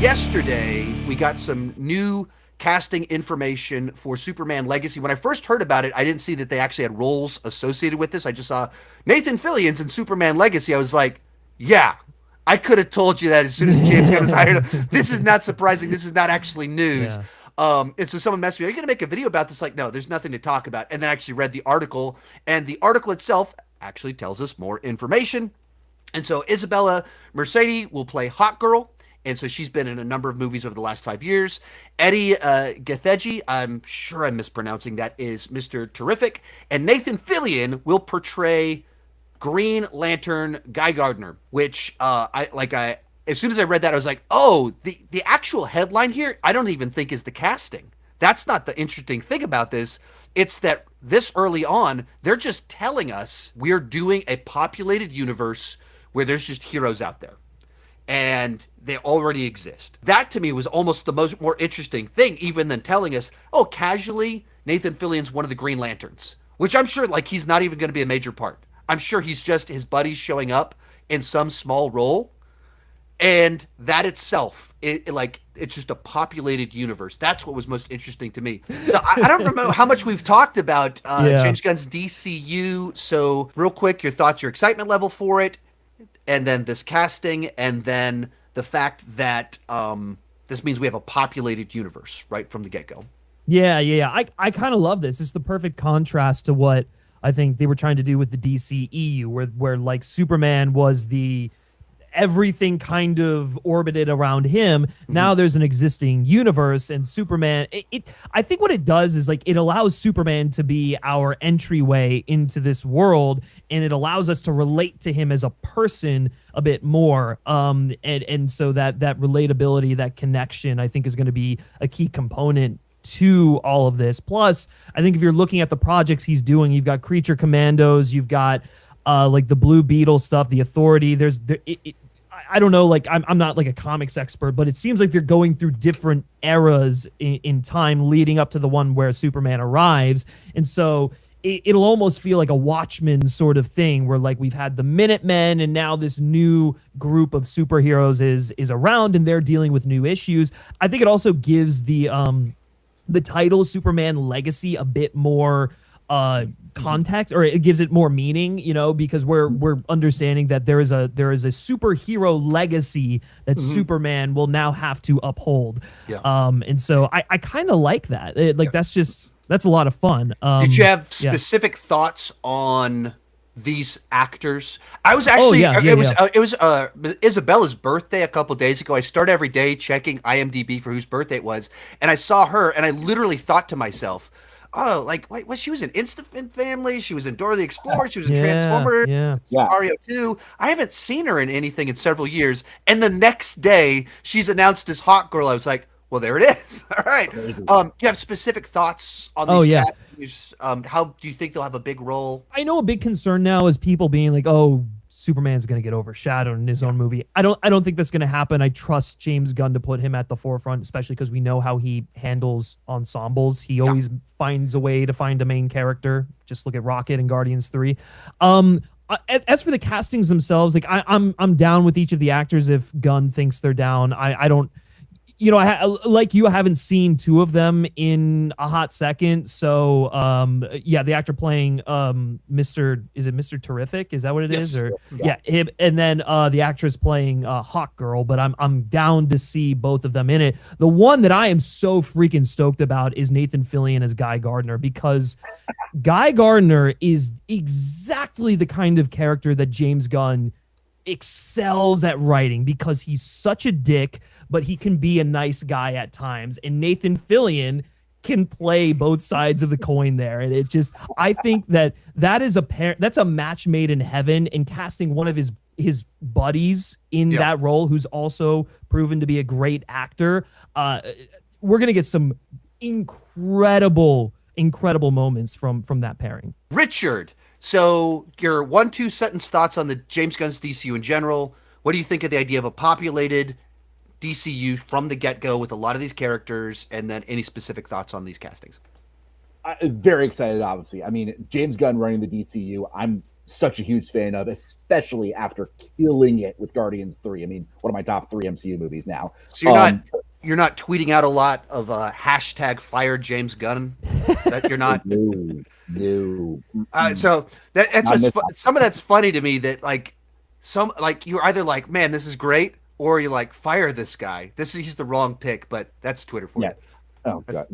yesterday we got some new casting information for Superman Legacy. When I first heard about it, I didn't see that they actually had roles associated with this. I just saw Nathan Fillion's in Superman Legacy. I was like, yeah, I could have told you that as soon as James Gunn was hired. This is not surprising. This is not actually news. Yeah. And so someone messaged me, are you going to make a video about this? Like, no, there's nothing to talk about. And then I actually read the article, and the article itself actually tells us more information. And so Isabella Mercedes will play Hawkgirl. And so she's been in a number of movies over the last 5 years. Eddie Gathegi, I'm sure I'm mispronouncing that, is Mr. Terrific. And Nathan Fillion will portray Green Lantern Guy Gardner, which as soon as I read that, I was like, oh, the actual headline here, I don't even think is the casting. That's not the interesting thing about this. It's that this early on, they're just telling us we're doing a populated universe where there's just heroes out there. And they already exist. That to me was almost the more interesting thing, even than telling us, oh, casually, Nathan Fillion's one of the Green Lanterns, which I'm sure like he's not even going to be a major part. I'm sure he's just his buddies showing up in some small role. And that itself, it's just a populated universe. That's what was most interesting to me. So I don't remember how much we've talked about James Gunn's DCU. So real quick, your thoughts, your excitement level for it, and then this casting, and then the fact that this means we have a populated universe right from the get-go. Yeah. I kind of love this. It's the perfect contrast to what I think they were trying to do with the DCEU, where like Superman was the everything kind of orbited around him. Now there's an existing universe, and Superman, I think what it does is like it allows Superman to be our entryway into this world, and it allows us to relate to him as a person a bit more. And so that relatability, that connection, I think is going to be a key component to all of this. Plus, I think if you're looking at the projects he's doing, you've got Creature Commandos, you've got like the Blue Beetle stuff, the Authority. I don't know, like I'm not like a comics expert, but it seems like they're going through different eras in time leading up to the one where Superman arrives. And so it'll almost feel like a Watchmen sort of thing where like we've had the Minutemen and now this new group of superheroes is around and they're dealing with new issues. I think it also gives the title Superman Legacy a bit more context, or it gives it more meaning, because we're understanding that there is a superhero legacy that Superman will now have to uphold. And so I kind of like that. That's a lot of fun. Did you have specific thoughts on these actors? I was actually it was Isabella's birthday a couple days ago. I start every day checking IMDb for whose birthday it was, and I saw her, and I literally thought to myself, oh, like, wait, she was in Instant Family. She was in Dora the Explorer. She was in Transformers. Mario 2. I haven't seen her in anything in several years. And the next day, she's announced as Hawkgirl. I was like, well, there it is. All right. Do you have specific thoughts on these castings? How do you think they'll have a big role? I know a big concern now is people being like, oh, Superman's going to get overshadowed in his own movie. I don't think that's going to happen. I trust James Gunn to put him at the forefront, especially because we know how he handles ensembles. He always finds a way to find a main character. Just look at Rocket and Guardians 3. As for the castings themselves, like I'm down with each of the actors if Gunn thinks they're down. I don't. Like you, I haven't seen two of them in a hot second. So, the actor playing Mr. Terrific? Is that what it is? Or him, and then the actress playing Hawkgirl. But I'm down to see both of them in it. The one that I am so freaking stoked about is Nathan Fillion as Guy Gardner, because Guy Gardner is exactly the kind of character that James Gunn excels at writing, because he's such a dick, but he can be a nice guy at times. And Nathan Fillion can play both sides of the coin there. And it just, I think that's a match made in heaven, and casting one of his buddies in that role, who's also proven to be a great actor. We're going to get some incredible moments from that pairing. Richard, so your 1-2 sentence thoughts on the James Gunn's DCU in general. What do you think of the idea of a populated DCU from the get-go with a lot of these characters, and then any specific thoughts on these castings? I'm very excited, obviously. I mean, James Gunn running the DCU, I'm such a huge fan of, especially after killing it with Guardians 3. I mean, one of my top 3 MCU movies now. So you're not tweeting out a lot of hashtag fire James Gunn. That you're not. No. So that's Not some of that's funny to me. That like you're either like, man, this is great, or you're like, fire this guy. He's the wrong pick. But that's Twitter for you. Oh god,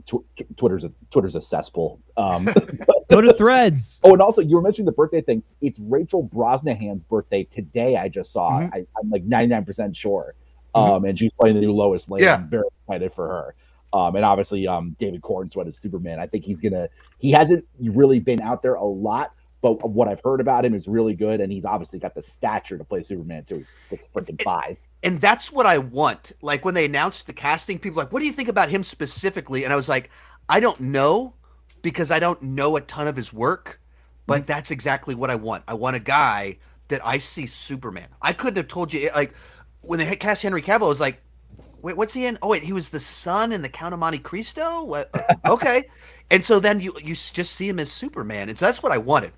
Twitter's a cesspool. Go to Threads. Oh, and also you were mentioning the birthday thing. It's Rachel Brosnahan's birthday today. I just saw. Mm-hmm. I'm like 99% sure. And she's playing the new Lois Lane. Yeah. I'm very excited for her. And obviously, David Cornsweet is Superman. I think he hasn't really been out there a lot, but what I've heard about him is really good, and he's obviously got the stature to play Superman too. It's freaking 5. And that's what I want. Like when they announced the casting, people were like, what do you think about him specifically? And I was like, I don't know, because I don't know a ton of his work, but that's exactly what I want. I want a guy that I see Superman. I couldn't have told you, like, when they cast Henry Cavill, I was like, wait, what's he in? Oh, wait, he was the son in the Count of Monte Cristo? What? Okay. And so then you just see him as Superman. And so that's what I wanted.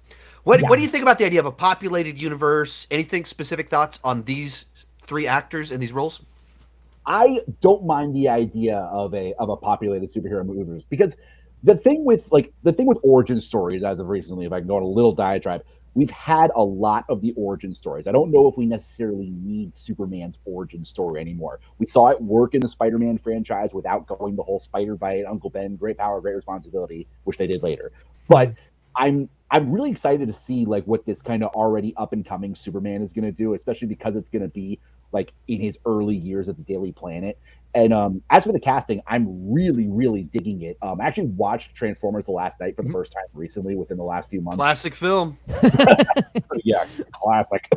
What do you think about the idea of a populated universe? Anything specific thoughts on these 3 actors in these roles? I don't mind the idea of a populated superhero movies, because the thing with origin stories as of recently, if I can go on a little diatribe, we've had a lot of the origin stories. I don't know if we necessarily need Superman's origin story anymore. We saw it work in the Spider-Man franchise without going the whole Spider Bite, Uncle Ben, great power, great responsibility, which they did later. But I'm really excited to see like what this kind of already up and coming Superman is going to do, especially because it's going to be like in his early years at the Daily Planet. And as for the casting, I'm really, really digging it. I actually watched Transformers the Last Night for the first time recently within the last few months. Classic film. Yeah, classic.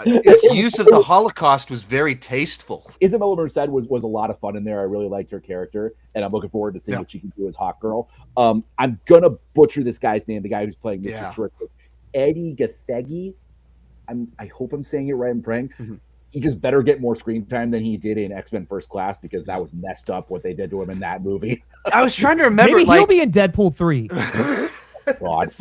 Its use of the Holocaust was very tasteful. Isabella Mercedes was a lot of fun in there. I really liked her character, and I'm looking forward to seeing what she can do as Hawkgirl. I'm gonna butcher this guy's name, the guy who's playing Mr. Terrific, Eddie Gathegi. I hope I'm saying it right. I'm praying. Mm-hmm. He just better get more screen time than he did in X-Men First Class, because that was messed up what they did to him in that movie. I was trying to remember. Maybe he'll be in Deadpool 3. God.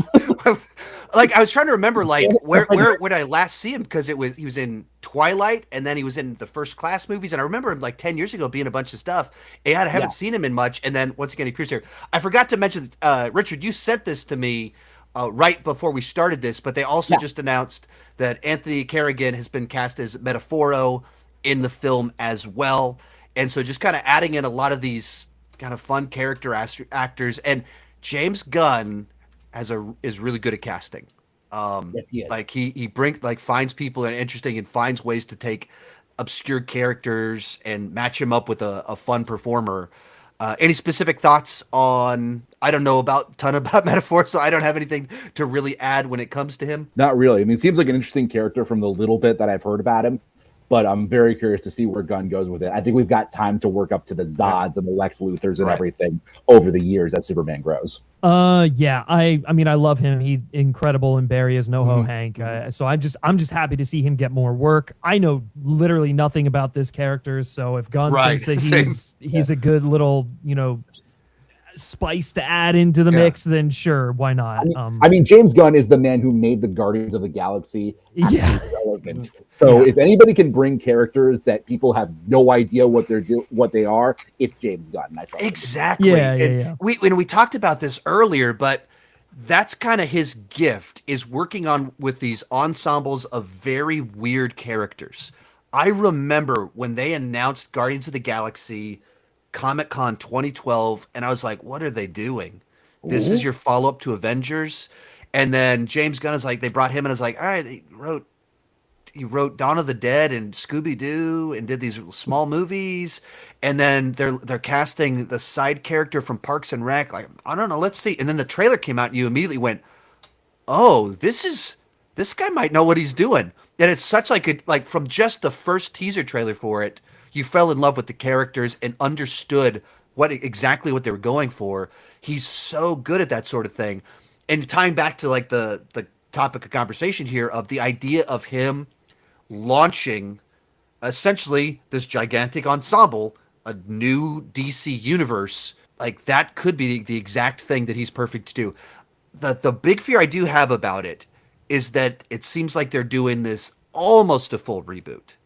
Like I was trying to remember, like where would I last see him? Because he was in Twilight, and then he was in the First Class movies, and I remember him like 10 years ago being a bunch of stuff. And I haven't seen him in much, and then once again he appears here. I forgot to mention, Richard, you sent this to me right before we started this, but they also just announced that Anthony Carrigan has been cast as Metaphoro in the film as well, and so just kind of adding in a lot of these kind of fun character actors. And James Gunn is really good at casting. Yes, he is. Like he finds people and interesting, and finds ways to take obscure characters and match him up with a fun performer. Any specific thoughts on? I don't know a ton about Metaphor, so I don't have anything to really add when it comes to him. Not really. I mean, it seems like an interesting character from the little bit that I've heard about him, but I'm very curious to see where Gunn goes with it. I think we've got time to work up to the Zods and the Lex Luthors and everything over the years as Superman grows. I mean, I love him. He's incredible in Barry as NoHo Hank. So I'm just happy to see him get more work. I know literally nothing about this character, so if Gunn thinks that he's a good little, spice to add into the mix, then sure, why not? I mean, James Gunn is the man who made the Guardians of the Galaxy relevant. So if anybody can bring characters that people have no idea what they are, it's James Gunn. Exactly. Yeah. We talked about this earlier, but that's kind of his gift, is working with these ensembles of very weird characters. I remember when they announced Guardians of the Galaxy Comic-Con 2012, and I was like, what are they doing? This is your follow-up to Avengers? And then James Gunn is like, they brought him, and I was like, all right, he wrote Dawn of the Dead and Scooby-Doo and did these small movies, and then they're casting the side character from Parks and Rec. Like, I don't know, let's see. And then the trailer came out, and you immediately went, oh, this guy might know what he's doing. And it's such like from just the first teaser trailer for it, you fell in love with the characters and understood exactly what they were going for. He's so good at that sort of thing. And tying back to like the topic of conversation here of the idea of him launching essentially this gigantic ensemble, a new DC universe, like that could be the exact thing that he's perfect to do. The big fear I do have about it is that it seems like they're doing this almost a full reboot,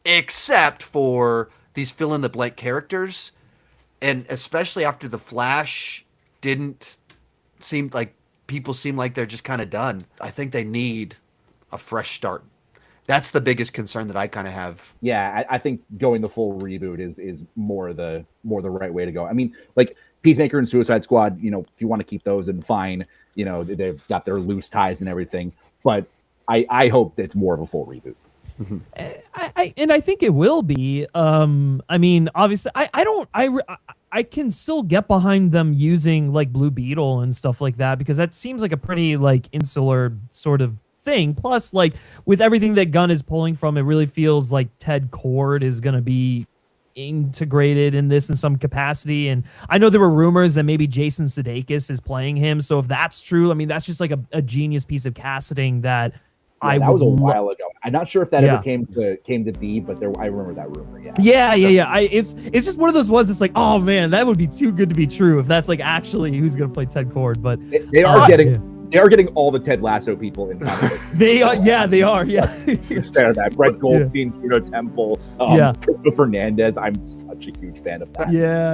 except for these fill in the blank characters. And especially after The Flash didn't seem like people seem like they're just kind of done. I think they need a fresh start. That's the biggest concern that I kind of have. Yeah, I think going the full reboot is more the right way to go. I mean, like Peacemaker and Suicide Squad, you know, if you want to keep those, and fine, you know, they've got their loose ties and everything. But I hope it's more of a full reboot. I think it will be. I mean, obviously, I can still get behind them using like Blue Beetle and stuff like that, because that seems like a pretty like insular sort of thing. Plus, like with everything that Gunn is pulling from, it really feels like Ted Kord is going to be integrated in this in some capacity. And I know there were rumors that maybe Jason Sudeikis is playing him. So if that's true, I mean, that's just like a genius piece of casting that that was a while ago. I'm not sure if that ever came to be, but I remember that rumor. Yeah. It's just one of those ones. It's like, oh man, that would be too good to be true if that's like actually who's gonna play Ted Kord. But they are getting all the Ted Lasso people in comics. They are. That Brett Goldstein, Juno Temple, Christopher Fernandez. I'm such a huge fan of that. Yeah.